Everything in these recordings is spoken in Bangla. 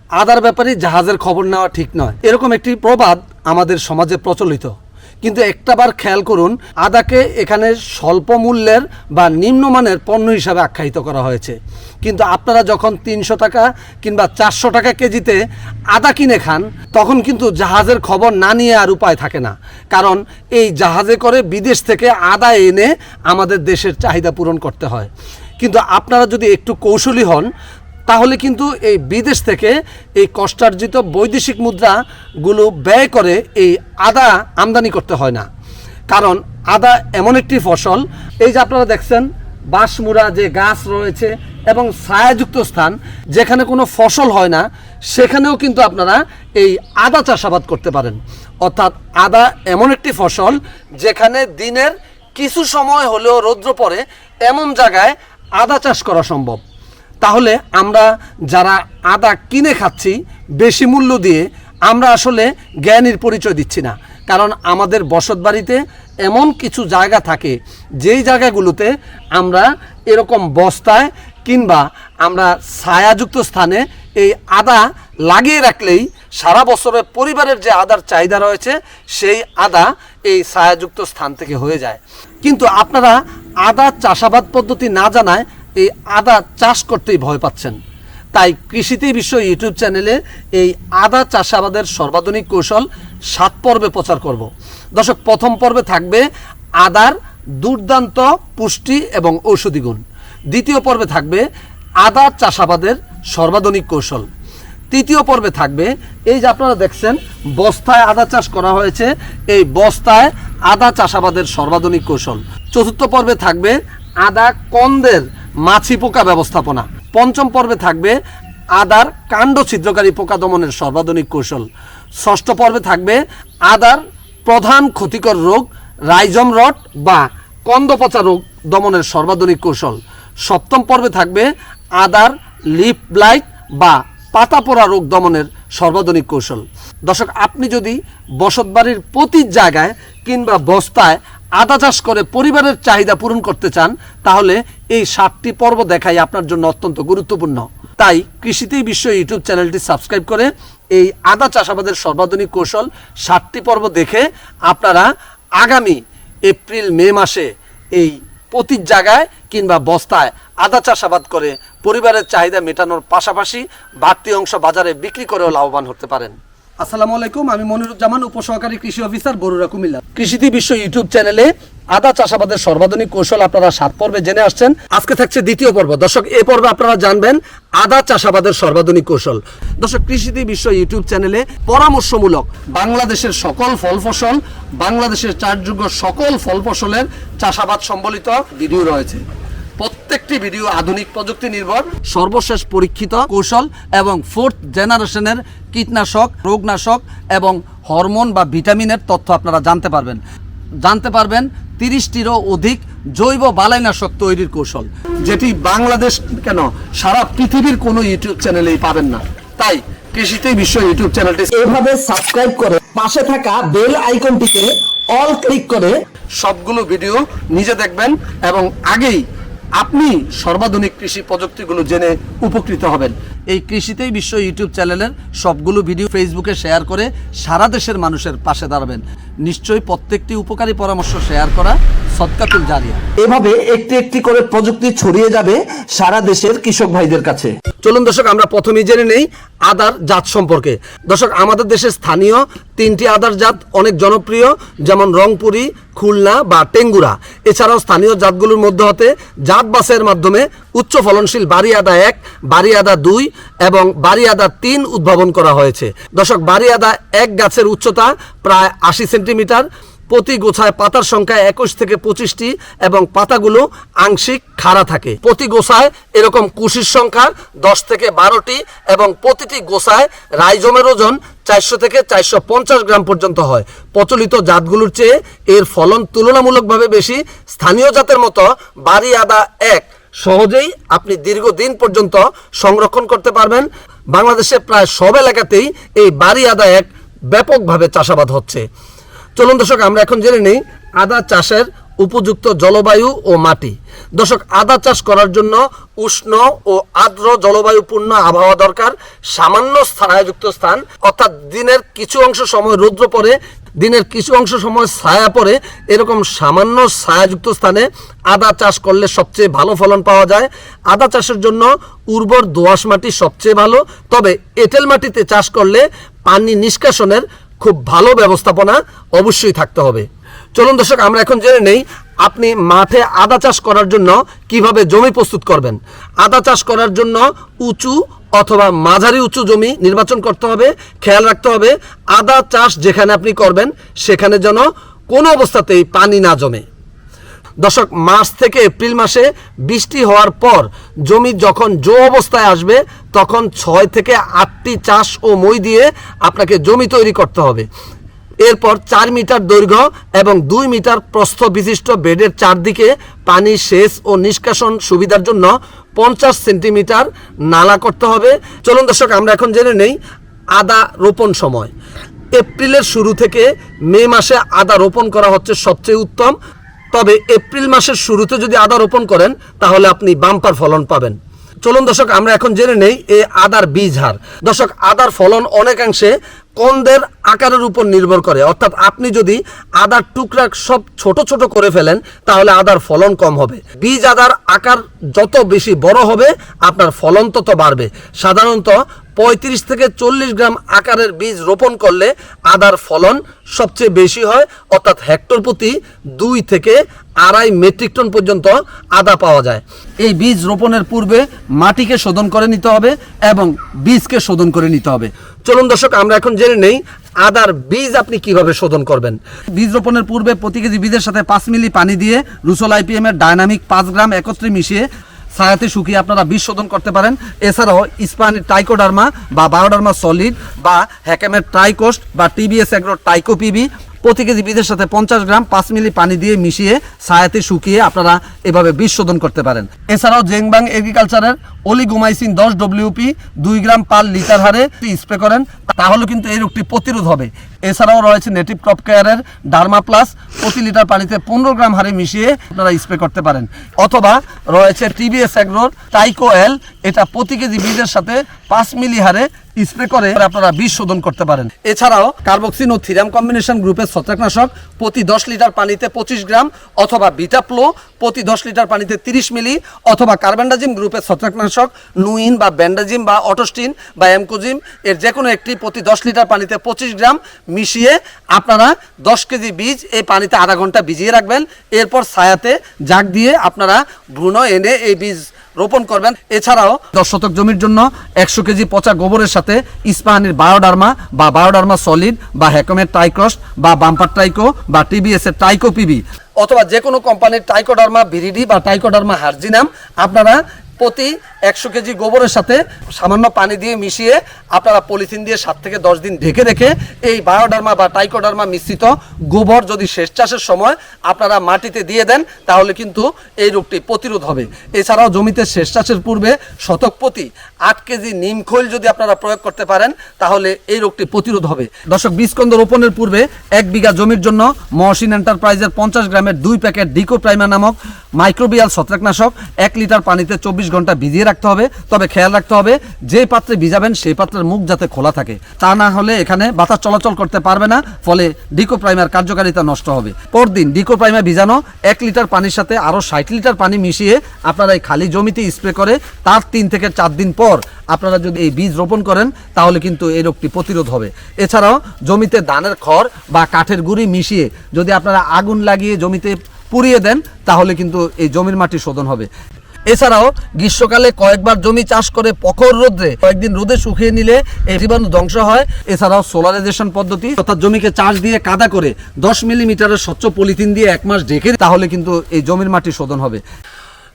আদার ব্যাপারে জাহাজের খবর নেওয়া ঠিক নয়, এরকম একটি প্রবাদ আমাদের সমাজে প্রচলিত। কিন্তু একটাবার খেয়াল করুন, আদাকে এখানে স্বল্প মূল্যের বা নিম্নমানের পণ্য হিসাবে আখ্যায়িত করা হয়েছে। কিন্তু আপনারা যখন 300 টাকা কিংবা 400 টাকা কেজিতে আদা কিনে খান, তখন কিন্তু জাহাজের খবর না নিয়ে আর উপায় থাকে না। কারণ এই জাহাজে করে বিদেশ থেকে আদা এনে আমাদের দেশের চাহিদা পূরণ করতে হয়। কিন্তু আপনারা যদি একটু কৌশলী হন, তাহলে কিন্তু এই বিদেশ থেকে এই কষ্টার্জিত বৈদেশিক মুদ্রাগুলো ব্যয় করে এই আদা আমদানি করতে হয় না। কারণ আদা এমন একটি ফসল, এই যে আপনারা দেখছেন বাঁশমুড়া যে গাছ রয়েছে এবং ছায়াযুক্ত স্থান যেখানে কোনো ফসল হয় না, সেখানেও কিন্তু আপনারা এই আদা চাষাবাদ করতে পারেন। অর্থাৎ আদা এমন একটি ফসল যেখানে দিনের কিছু সময় হলেও রৌদ্র পড়ে, এমন জায়গায় আদা চাষ করা সম্ভব। তাহলে আমরা যারা আদা কিনে খাচ্ছি বেশি মূল্য দিয়ে, আমরা আসলে জ্ঞানীর পরিচয় দিচ্ছি না। কারণ আমাদের বসতবাড়িতে এমন কিছু জায়গা থাকে যেই জায়গাগুলোতে আমরা এরকম বস্তায় কিংবা আমরা ছায়াযুক্ত স্থানে এই আদা লাগিয়ে রাখলেই সারা বছরের পরিবারের যে আদার চাহিদা রয়েছে সেই আদা এই ছায়াযুক্ত স্থান থেকে হয়ে যায়। কিন্তু আপনারা আদা চাষাবাদ পদ্ধতি না জানায় এই আদা চাষ করতেই ভয় পাচ্ছেন। তাই কৃষিতে বিশ্ব ইউটিউব চ্যানেলে এই আদা চাষাবাদের সর্বাধুনিক কৌশল 7 পর্বে প্রচার করব। দর্শক, প্রথম পর্বে থাকবে আদার দুর্দান্ত পুষ্টি এবং ঔষধি গুণ। দ্বিতীয় পর্বে থাকবে আদা চাষাবাদের সর্বাধুনিক কৌশল। তৃতীয় পর্বে থাকবে এই যে আপনারা দেখছেন বস্তায় আদা চাষ করা হয়েছে, এই বস্তায় আদা চাষাবাদের সর্বাধুনিক কৌশল। চতুর্থ পর্বে থাকবে আদা কন্দের মাছি পোকা ব্যবস্থাপনা। পঞ্চম পর্বে থাকবে আদার কাণ্ড ছিদ্রকারী পোকা দমনের সর্বাধুনিক কৌশল। ষষ্ঠ পর্বে থাকবে আদার প্রধান ক্ষতিকর রোগ রাইজম রট বা কন্দপচা রোগ দমনের সর্বাধুনিক কৌশল। সপ্তম পর্বে থাকবে আদার লিফ ব্লাইট বা পাতা পোড়া রোগ দমনের সর্বাধুনিক কৌশল। দর্শক, আপনি যদি বসতবাড়ির প্রতি জায়গায় কিংবা বস্তায় আদা চাষ করে পরিবারের চাহিদা পূরণ করতে চান, তাহলে এই 7টি পর্ব দেখাই আপনার জন্য অত্যন্ত গুরুত্বপূর্ণ। তাই কৃষিতেই বিশ্ব ইউটিউব চ্যানেলটি সাবস্ক্রাইব করে এই আদা চাষাবাদের সর্বাধুনিক কৌশল 7টি পর্ব দেখে আপনারা আগামী এপ্রিল মে মাসে এই প্রতি জায়গায় কিংবা বস্তায় আদা চাষাবাদ করে পরিবারের চাহিদা মেটানোর পাশাপাশি বাড়তি অংশ বাজারে বিক্রি করেও লাভবান হতে পারেন। আসসালামু আলাইকুম, আমি মনিরুজ্জামান, উপসহকারী কৃষি অফিসার, বরুড়া, কুমিল্লা। কৃষিতে বিশ্ব ইউটিউব চ্যানেলে আদা চাষাবাদের সর্বাধুনিক কৌশল আপনারা 7 পর্বে জেনে আসছেন। আজকে থাকছে দ্বিতীয় পর্ব। দর্শক, এই পর্বে আপনারা জানবেন আদা চাষাবাদের সর্বাধুনিক কৌশল। দর্শক, কৃষিতে বিশ্ব ইউটিউব চ্যানেলে পরামর্শমূলক বাংলাদেশের সকল ফল ফসল, বাংলাদেশের চাষযোগ্য সকল ফল ফসলের চাষাবাদ সম্বলিত ভিডিও রয়েছে। প্রত্যেকটি ভিডিও আধুনিক প্রযুক্তি নির্ভর, সর্বশেষ পরীক্ষিত কৌশল এবং 4th জেনারেশনের কীটনাশক, রোগনাশক এবং হরমোন বা ভিটামিনের তথ্য আপনারা জানতে পারবেন 30টিরও অধিক জৈব বালাইনাশক তৈরির কৌশল, যেটি বাংলাদেশ কেন সারা পৃথিবীর কোনো ইউটিউব চ্যানেলেই পাবেন না। তাই কৃষিতেই বিশ্ব ইউটিউব চ্যানেলটি এভাবে সাবস্ক্রাইব করে পাশে থাকা বেল আইকনটিতে অল ক্লিক করে সবগুলো ভিডিও নিজে দেখবেন এবং আগেই আপনি সর্বাধুনিক কৃষি প্রযুক্তিগুলো জেনে উপকৃত হবেন। এই কৃষিতেই বিশ্ব ইউটিউব চ্যানেলের সবগুলো ভিডিও ফেসবুকে শেয়ার করে সারা দেশের মানুষের পাশে দাঁড়াবেন। নিশ্চয়ই প্রত্যেকটি উপকারী পরামর্শ শেয়ার করা সদকাতুল জারিয়া। এভাবে একটি একটি করে প্রযুক্তি ছড়িয়ে যাবে সারা দেশের কৃষক ভাইদের কাছে। চলুন দর্শক, আমরা প্রথমেই জেনে নেই আদার জাত সম্পর্কে। দর্শক, আমাদের দেশে স্থানীয় 3টি আদার জাত অনেক জনপ্রিয়, যেমন রংপুরি, খুলনা বা টেঙ্গুরা। এছাড়াও স্থানীয় জাতগুলোর মধ্যে হতে জাত বাছাইয়ের মাধ্যমে উচ্চ ফলনশীল বাড়ি আদা 1, বাড়ি আদা 2 এবং বাড়ি আদা 3 উদ্ভাবন করা হয়েছে। দর্শক, বাড়ি আদা 1 গাছের উচ্চতা প্রায় 80 সেন্টিমিটার, প্রতি গোছায় পাতার সংখ্যা 21 থেকে 25টি এবং পাতাগুলো আংশিক খাড়া থাকে। প্রতি গোছায় এরকম কুশির সংখ্যা 10 থেকে 12টি এবং প্রতিটি গোছায় রাইজমের ওজন 400 থেকে 450 গ্রাম পর্যন্ত হয়। প্রচলিত জাতগুলোর চেয়ে এর ফলন তুলনামূলকভাবে বেশি। স্থানীয় জাতের মতো বাড়ি আদা 1 সহজেই আপনি দীর্ঘদিন পর্যন্ত সংরক্ষণ করতে পারবেন। বাংলাদেশে প্রায় সব এলাকাতেই এই বাড়ি আদা 1 ব্যাপকভাবে চাষাবাদ হচ্ছে। চলুন দর্শক, আমরা এখন জেনে নেই আদা চাষের উপযুক্ত জলবায়ু ও মাটি। দর্শক, আদা চাষ করার জন্য উষ্ণ ও আর্দ্র জলবায়ুপূর্ণ আবহাওয়া দরকার। সামান্য ছায়াযুক্ত স্থান, অর্থাৎ দিনের কিছু অংশ সময় রৌদ্র পড়ে, দিনের কিছু অংশ সময় ছায়া পড়ে, এরকম সামান্য ছায়াযুক্ত স্থানে আদা চাষ করলে সবচেয়ে ভালো ফলন পাওয়া যায়। আদা চাষের জন্য উর্বর দোআঁশ মাটি সবচেয়ে ভালো, তবে এঁটেল মাটিতে চাষ করলে পানি নিষ্কাশনের খুব ভালো ব্যবস্থাপনা অবশ্যই থাকতে হবে। চলুন দর্শক, আমরা এখন জেনে নেই আপনি মাঠে আদা চাষ করার জন্য কিভাবে জমি প্রস্তুত করবেন। আদা চাষ করার জন্য উঁচু অথবা মাঝারি উঁচু জমি নির্বাচন করতে হবে। খেয়াল রাখতে হবে আদা চাষ যেখানে আপনি করবেন সেখানে যেন কোনো অবস্থাতেই পানি না জমে। দর্শক, মার্চ থেকে এপ্রিল মাসে বৃষ্টি হওয়ার পর জমি যখন জো অবস্থায় আসবে তখন 6 থেকে 8টি চাষ ও মই দিয়ে আপনাকে জমি তৈরি করতে হবে। এরপর 4 মিটার দৈর্ঘ্য এবং 2 মিটার প্রস্থ বিশিষ্ট বেডের চারদিকে পানি সেচ ও নিষ্কাশন সুবিধার জন্য 50 সেন্টিমিটার নালা করতে হবে। চলুন দর্শক, আমরা এখন জেনে নেই আদা রোপণ সময়। এপ্রিলের শুরু থেকে মে মাসে আদা রোপণ করা হচ্ছে সবচেয়ে উত্তম, তবে এপ্রিল মাসের শুরুতে যদি আদা রোপণ করেন তাহলে আপনি বাম্পার ফলন পাবেন। চলুন দর্শক, আমরা এখন জেনে নেই এই আদার বীজ হার। দর্শক, আদার ফলন অনেকাংশে কন্দের আকারের উপর নির্ভর করে, অর্থাৎ আপনি যদি আদার টুকরা সব ছোট ছোট করে ফেলেন তাহলে আদার ফলন কম হবে। বীজ আদার আকার যত বেশি বড় হবে আপনার ফলন তত বাড়বে। সাধারণত 35 থেকে 40 গ্রাম আকারের বীজ রোপণ করলে আদার ফলন সবচেয়ে বেশি হয়, অর্থাৎ হেক্টর প্রতি 2 থেকে 2.5 মেট্রিক টন পর্যন্ত আদা পাওয়া যায়। এই বীজ রোপণের পূর্বে মাটিকে শোধন করে নিতে হবে এবং বীজকে শোধন করে নিতে হবে। চলুন দর্শক, আমরা এখন জেনে নেই আদার বীজ আপনি কিভাবে শোধন করবেন। বীজ রোপণের পূর্বে প্রতি কেজি বীজের সাথে 5 মিলি পানি দিয়ে রুসোল আইপিএম এর ডায়নামিক 5 গ্রাম একত্রে মিশিয়ে ছায়াতে শুকিয়ে আপনারা বীজ শোধন করতে পারেন। এছাড়াও ইস্পাহানির টাইকোডার্মা বা বায়োডার্মা সলিড বা হ্যাকেমের ট্রাইকোস্ট বা টিবিএস এগ্রো টাইকোপিবি প্রতি কেজি বীজের সাথে 50 গ্রাম 5 মিলি পানি দিয়ে মিশিয়ে ছায়াতে শুকিয়ে আপনারা এভাবে বীজ শোধন করতে পারেন। এছাড়াও জেংবাং এগ্রিকালচারের অলিগোমাইসিন 10 ডব্লিউপি 2 গ্রাম পার লিটার হারে স্প্রে করেন, তাহলে কিন্তু এই রোগটি প্রতিরোধ হবে। এছাড়াও রয়েছে নেটিভ ক্রপ কেয়ারের ডার্মা প্লাস প্রতি লিটার পানিতে 15 গ্রাম হারে মিশিয়ে আপনারা স্প্রে করতে পারেন। অথবা রয়েছে টিবিএস এগ্রোর টাইকোএল, এটা প্রতি কেজি বীজের সাথে 5 মিলি হারে স্প্রে করে আপনারা বীজ শোধন করতে পারেন। এছাড়াও কার্বক্সিন ও থিরাম কম্বিনেশন গ্রুপের ছত্রাকনাশক প্রতি 10 লিটার পানিতে 25 গ্রাম অথবা বিটাপ্লো প্রতি 10 লিটার পানিতে 30 মিলি অথবা কার্বেন্ডাজিম গ্রুপের ছত্রাকনাশক নুইন বা ব্যান্ডাজিম বা অটোস্টিন বা এমকোজিম এর যে কোনো একটি প্রতি 10 লিটার পানিতে 25 গ্রাম মিশিয়ে আপনারা 10 কেজি বীজ এই পানিতে আধা ঘন্টা ভিজিয়ে রাখবেন। এরপর ছায়াতে জাগ দিয়ে আপনারা ভ্রূণ এনে এই বীজ রোপণ করবেন। এছাড়াও 10 শতক জমির জন্য 100 কেজি পচা গোবরের সাথে ইস্পাহানির বায়োডার্মা বা বায়োডার্মা সলিড বা হ্যাকমের টাইক্রস্ট বা বাম্পার টাইকো বা টিবিএস এর টাইকোপিবি অথবা যে কোনো কোম্পানির টাইকোডার্মা ভিরিডি বা টাইকোডার্মা হার্জিনাম আপনারা প্রতি 100 কেজি গোবরের সাথে সামান্য পানি দিয়ে মিশিয়ে আপনারা পলিথিন দিয়ে 7 থেকে 10 দিন ঢেকে রেখে এই বায়োডার্মা বা টাইকোডার্মা মিশ্রিত গোবর যদি শেষ চাষের সময় আপনারা মাটিতে দিয়ে দেন তাহলে কিন্তু এই রোগটি প্রতিরোধ হবে। এছাড়াও জমিতে শেষ চাষের পূর্বে শতক প্রতি 8 কেজি নিম খৈল যদি আপনারা প্রয়োগ করতে পারেন তাহলে এই রোগটি প্রতিরোধ হবে। দর্শক, বীজকন্দ রোপণের পূর্বে 1 বিঘা জমির জন্য মহসিন এন্টারপ্রাইজের 50 গ্রামের 2 প্যাকেট ডিকোপ্রাইমা নামক মাইক্রোবিয়াল ছত্রাকনাশক 1 লিটার পানিতে 24 ঘন্টা ভিজিয়ে রাখতে হবে। তবে খেয়াল রাখতে হবে যে পাত্রে ভিজাবেন সেই পাত্রের মুখ যাতে খোলা থাকে, তা না হলে এখানে বাতাস চলাচল করতে পারবে না, ফলে ডিকোপ্রাইমার কার্যকারিতা নষ্ট হবে। পরদিন ডিকোপ্রাইমা ভিজানো 1 লিটার পানির সাথে আরও 60 লিটার পানি মিশিয়ে আপনারা এই খালি জমিতে স্প্রে করে তার 3 থেকে 4 দিন পর আপনারা যদি এই বীজ রোপণ করেন তাহলে কিন্তু এই রোগটি প্রতিরোধ হবে। এছাড়াও জমিতে ধানের খড় বা কাঠের গুঁড়ি মিশিয়ে যদি আপনারা আগুন লাগিয়ে জমিতে পুড়িয়ে দেন তাহলে কিন্তু এই জমির মাটি শোধন হবে। এছাড়াও গ্রীষ্মকালে কয়েকবার জমি চাষ করে প্রখর রোদে কয়েকদিন রোদে শুকিয়ে নিলে এই জীবাণু ধ্বংস হয়। এছাড়াও সোলারাইজেশন পদ্ধতি অর্থাৎ জমিকে চাষ দিয়ে কাদা করে 10 মিলিমিটারের স্বচ্ছ পলিথিন দিয়ে 1 মাস ঢেকে তাহলে কিন্তু এই জমির মাটি শোধন হবে।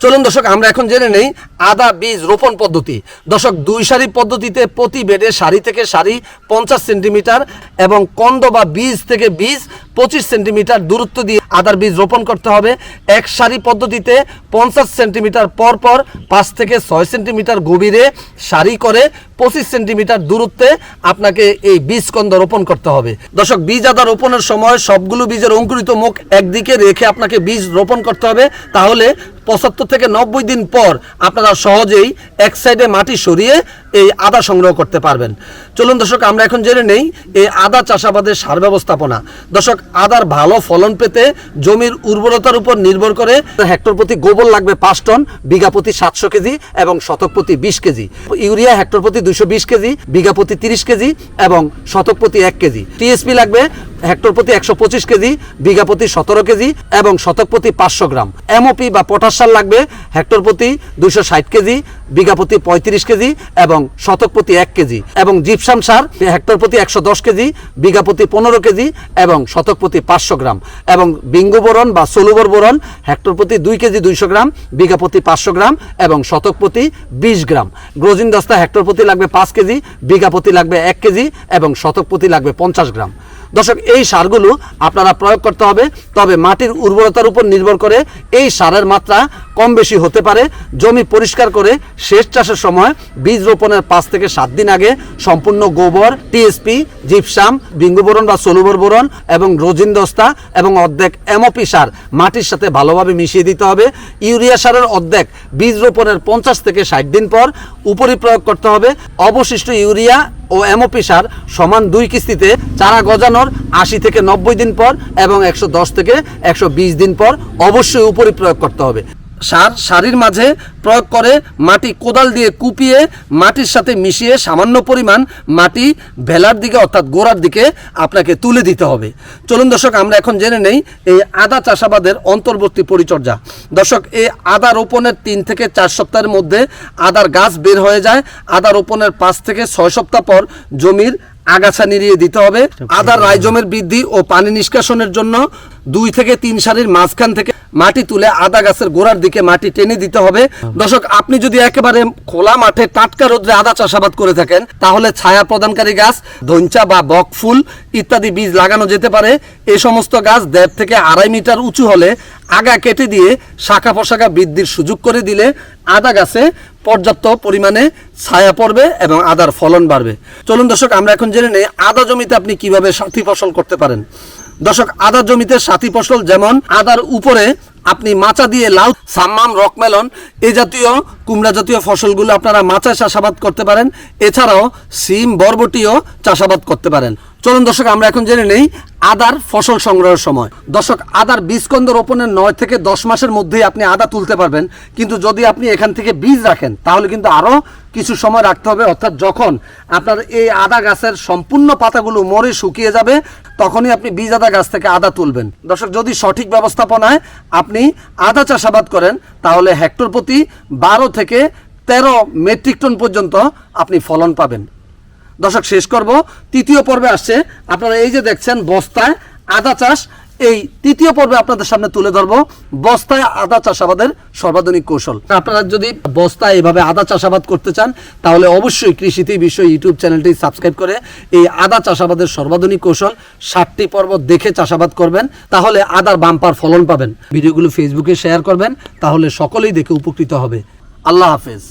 চলুন দর্শক, আমরা এখন জেনে নেই আদা বীজ রোপণ পদ্ধতি। দর্শক, 2 সারি পদ্ধতিতে প্রতি বেডে সারি থেকে সারি 50 সেন্টিমিটার এবং কন্দ বা বীজ থেকে বীজ 25 সেন্টিমিটার দূরত্ব দিয়ে আদার বীজ রোপণ করতে হবে। 1 সারি পদ্ধতিতে 50 সেন্টিমিটার পর পর 5 থেকে 6 সেন্টিমিটার গভীরে সারি করে 25 সেন্টিমিটার দূরত্বে আপনাকে এই বীজকন্দ রোপণ করতে হবে। দর্শক, বীজ আদা রোপণের সময় সবগুলো বীজের অঙ্কুরিত মুখ একদিকে রেখে আপনাকে বীজ রোপণ করতে হবে। তাহলে 75 থেকে 90 দিন পর আপনারা সহজেই এক সাইডে মাটি সরিয়ে এই আদা সংগ্রহ করতে পারবেন। চলুন দর্শক, আমরা এখন জেনে নেই এই আদা চাষাবাদের সার ব্যবস্থাপনা। দর্শক, আদার ভালো ফলন পেতে জমির উর্বরতার উপর নির্ভর করে হেক্টর প্রতি গোবর লাগবে 5 টন, বিঘা প্রতি 700 কেজি এবং শতক প্রতি 20 কেজি। ইউরিয়া হেক্টর প্রতি 220 কেজি, বিঘা প্রতি 30 কেজি এবং শতক প্রতি 1 কেজি। টিএসপি লাগবে হেক্টর প্রতি 125 কেজি, বিঘা প্রতি 17 কেজি এবং শতক প্রতি 500 গ্রাম। এমওপি বা পটাশ সার লাগবে হেক্টর প্রতি 260 কেজি, বিঘা প্রতি 35 কেজি এবং শতক প্রতি 1 কেজি। এবং জিপসাম সার হেক্টর প্রতি 110 কেজি, বিঘা প্রতি 15 কেজি এবং শতক প্রতি 500 গ্রাম। এবং বিঙ্গু বোরন বা সলুবর বোরন হেক্টর প্রতি 2 কেজি 200 গ্রাম, বিঘা প্রতি 500 গ্রাম এবং শতক প্রতি 20 গ্রাম। গ্রোজিন দস্তা হেক্টর প্রতি লাগবে 5 কেজি, বিঘা প্রতি লাগবে 1 কেজি এবং শতক প্রতি লাগবে 50 গ্রাম। দর্শক, এই সারগুলো আপনারা প্রয়োগ করতে হবে, তবে মাটির উর্বরতার উপর নির্ভর করে এই সারের মাত্রা কম বেশি হতে পারে। জমি পরিষ্কার করে শেষ চাষের সময় বীজ রোপণের 5 থেকে 7 দিন আগে সম্পূর্ণ গোবর, টিএসপি, জিপসাম, বিঙ্গু বোরন বা সলুবর বোরন এবং রোজিন দস্তা এবং অর্ধেক এমওপি সার মাটির সাথে ভালোভাবে মিশিয়ে দিতে হবে। ইউরিয়া সারের অর্ধেক বীজ রোপণের 50 থেকে 60 দিন পর উপরি প্রয়োগ করতে হবে। অবশিষ্ট ইউরিয়া ও এমওপি সার সমান 2 কিস্তিতে চারা গজানোর 80 থেকে 90 দিন পর এবং 110 থেকে 120 দিন পর অবশ্যই উপরি প্রয়োগ করতে হবে। সার সারির মাঝে প্রয়োগ করে মাটি কোদাল দিয়ে কুপিয়ে মাটির সাথে মিশিয়ে সামান্য পরিমাণ মাটি ভেলার দিকে অর্থাৎ গোড়ার দিকে আপনাকে তুলে দিতে হবে। চলুন দর্শক, আমরা এখন জেনে নেই এই আদা চাষাবাদের অন্তর্বর্তী পরিচর্যা। দর্শক, এই আদা রোপণের 3 থেকে 4 সপ্তাহের মধ্যে আদার গাছ বের হয়ে যায়। আদা রোপণের 5 থেকে 6 সপ্তাহ পর জমির আগাছা নিড়িয়ে দিতে হবে। আদার রাইজমের বৃদ্ধি ও পানি নিষ্কাশনের জন্য 2 থেকে 3 সারির মাঝখান থেকে মাটি তুলে আদা গাছের গোড়ার দিকে মাটি টেনে দিতে হবে। দর্শক, আপনি যদি একেবারে খোলা মাঠে টাটকা রোদ্রে আদা চাষাবাদ করে থাকেন তাহলে ছায়া প্রদানকারী গাছ, ধইঞ্চা বা বকফুল ইত্যাদি বীজ লাগানো যেতে পারে। এই সমস্ত গাছ 1.5 থেকে 2.5 মিটার উঁচু হলে আগা কেটে দিয়ে শাখা প্রশাখা বৃদ্ধির সুযোগ করে দিলে আদা গাছে পর্যাপ্ত পরিমাণে ছায়া পড়বে এবং আদার ফলন বাড়বে। চলুন দর্শক, আমরা এখন জেনে নেই আদা জমিতে আপনি কিভাবে সাথী ফসল করতে পারেন। দর্শক, আদা জমিতে সাথী ফসল যেমন আদার উপরে আপনি মাচা দিয়ে লাউ, সাম্মাম, রকমেলন এই জাতীয় কুমড়া জাতীয় ফসলগুলো আপনারা মাচায় চাষাবাদ করতে পারেন। এছাড়াও সিম, বরবটিও চাষাবাদ করতে পারেন। চলুন দর্শক, আমরা এখন জেনে নেই আদার ফসল সংগ্রহের সময়। দর্শক, আদার বীজকন্দ রোপণের 9 থেকে 10 মাসের মধ্যেই আপনি আদা তুলতে পারবেন। কিন্তু যদি আপনি এখান থেকে বীজ রাখেন তাহলে কিন্তু আরও কিছু সময় রাখতে হবে, অর্থাৎ যখন আপনার এই আদা গাছের সম্পূর্ণ পাতাগুলো মরে শুকিয়ে যাবে তখনই আপনি বীজ আদা গাছ থেকে আদা তুলবেন। দর্শক, যদি সঠিক ব্যবস্থাপনায় আপনি আদা চাষাবাদ করেন তাহলে হেক্টর প্রতি 12 থেকে 13 মেট্রিক টন পর্যন্ত আপনি ফলন পাবেন। দর্শক, শেষ করব, তৃতীয় পর্বে আসছে। আপনারা এই যে দেখছেন বস্তায় আদা চাষ, এই তৃতীয় পর্বে আপনাদের সামনে তুলে ধরবো বস্তায় আদা চাষাবাদের সর্বাধুনিক কৌশল। আপনারা যদি বস্তায় এইভাবে আদা চাষাবাদ করতে চান তাহলে অবশ্যই কৃষিতে বিষয় ইউটিউব চ্যানেলটি সাবস্ক্রাইব করে এই আদা চাষাবাদের সর্বাধুনিক কৌশল 60টি পর্ব দেখে চাষাবাদ করবেন, তাহলে আদার বাম্পার ফলন পাবেন। ভিডিওগুলো ফেসবুকে শেয়ার করবেন, তাহলে সকলেই দেখে উপকৃত হবে। আল্লাহ হাফেজ।